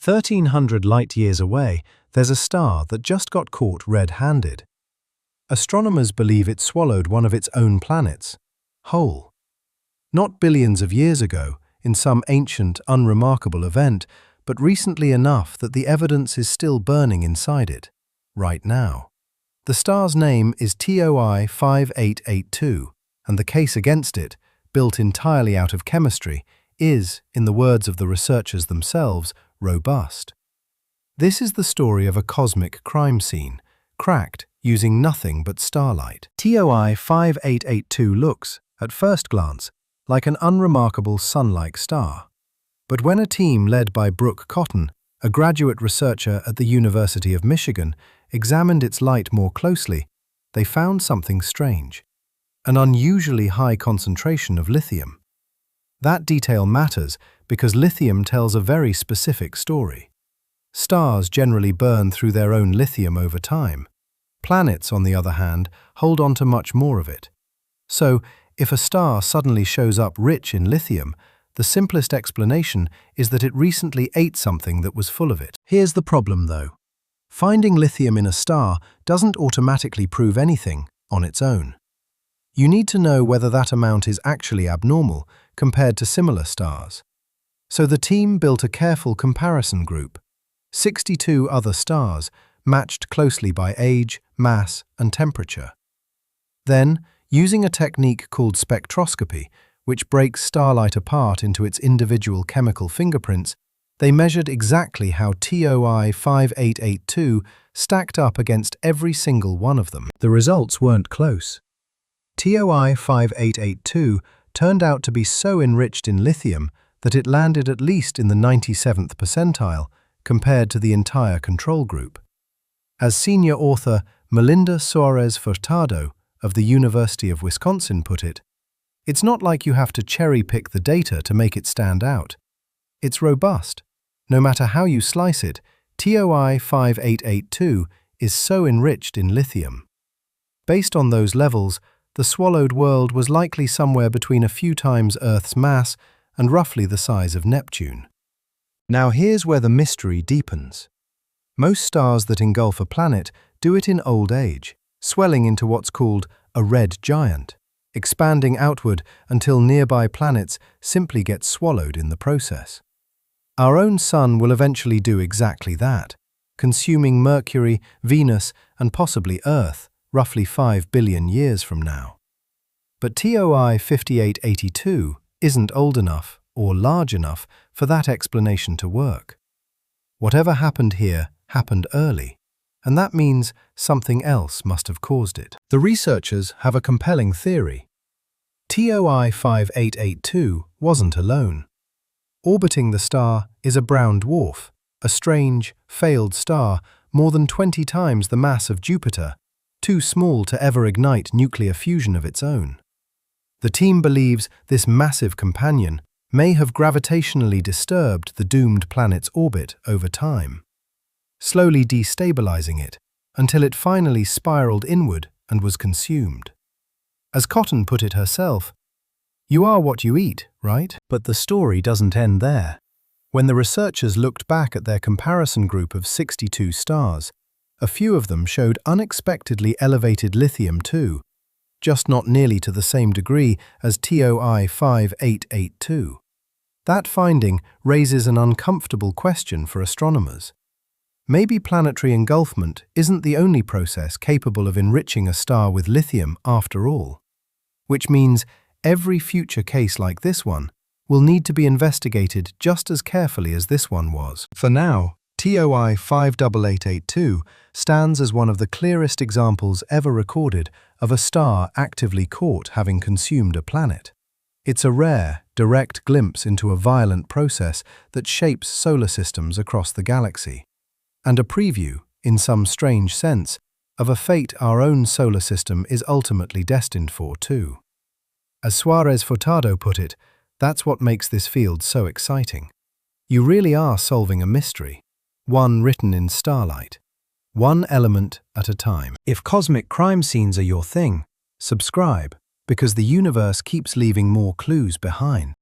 1,300 light-years away, there's a star that just got caught red-handed. Astronomers believe it swallowed one of its own planets, whole. Not billions of years ago, in some ancient, unremarkable event, but recently enough that the evidence is still burning inside it, right now. The star's name is TOI 5882, and the case against it, built entirely out of chemistry, is, in the words of the researchers themselves, robust. This is the story of a cosmic crime scene, cracked using nothing but starlight. TOI 5882 looks, at first glance, like an unremarkable sun-like star. But when a team led by Brooke Kotten, a graduate researcher at the University of Michigan, examined its light more closely, they found something strange: an unusually high concentration of lithium. That detail matters because lithium tells a very specific story. Stars generally burn through their own lithium over time. Planets, on the other hand, hold on to much more of it. So, if a star suddenly shows up rich in lithium, the simplest explanation is that it recently ate something that was full of it. Here's the problem, though. Finding lithium in a star doesn't automatically prove anything on its own. You need to know whether that amount is actually abnormal compared to similar stars. So the team built a careful comparison group. 62 other stars, matched closely by age, mass, and temperature. Then, using a technique called spectroscopy, which breaks starlight apart into its individual chemical fingerprints, they measured exactly how TOI 5882 stacked up against every single one of them. The results weren't close. TOI 5882 turned out to be so enriched in lithium that it landed at least in the 97th percentile compared to the entire control group. As senior author Melinda Soares-Furtado of the University of Wisconsin put it, "It's not like you have to cherry-pick the data to make it stand out. It's robust. No matter how you slice it, TOI 5882 is so enriched in lithium." Based on those levels, the swallowed world was likely somewhere between a few times Earth's mass and roughly the size of Neptune. Now here's where the mystery deepens. Most stars that engulf a planet do it in old age, swelling into what's called a red giant, expanding outward until nearby planets simply get swallowed in the process. Our own Sun will eventually do exactly that, consuming Mercury, Venus, and possibly Earth roughly 5 billion years from now. But TOI 5882 isn't old enough or large enough for that explanation to work. Whatever happened here happened early, and that means something else must have caused it. The researchers have a compelling theory. TOI 5882 wasn't alone. Orbiting the star is a brown dwarf, a strange, failed star more than 20 times the mass of Jupiter, too small to ever ignite nuclear fusion of its own. The team believes this massive companion may have gravitationally disturbed the doomed planet's orbit over time, slowly destabilizing it until it finally spiraled inward and was consumed. As Kotten put it herself, "You are what you eat, right?" But the story doesn't end there. When the researchers looked back at their comparison group of 62 stars, a few of them showed unexpectedly elevated lithium too, just not nearly to the same degree as TOI 5882. That finding raises an uncomfortable question for astronomers. Maybe planetary engulfment isn't the only process capable of enriching a star with lithium after all, which means every future case like this one will need to be investigated just as carefully as this one was. For now, TOI 5882 stands as one of the clearest examples ever recorded of a star actively caught having consumed a planet. It's a rare, direct glimpse into a violent process that shapes solar systems across the galaxy, and a preview, in some strange sense, of a fate our own solar system is ultimately destined for too. As Soares-Furtado put it, that's what makes this field so exciting. You really are solving a mystery, one written in starlight, one element at a time. If cosmic crime scenes are your thing, subscribe, because the universe keeps leaving more clues behind.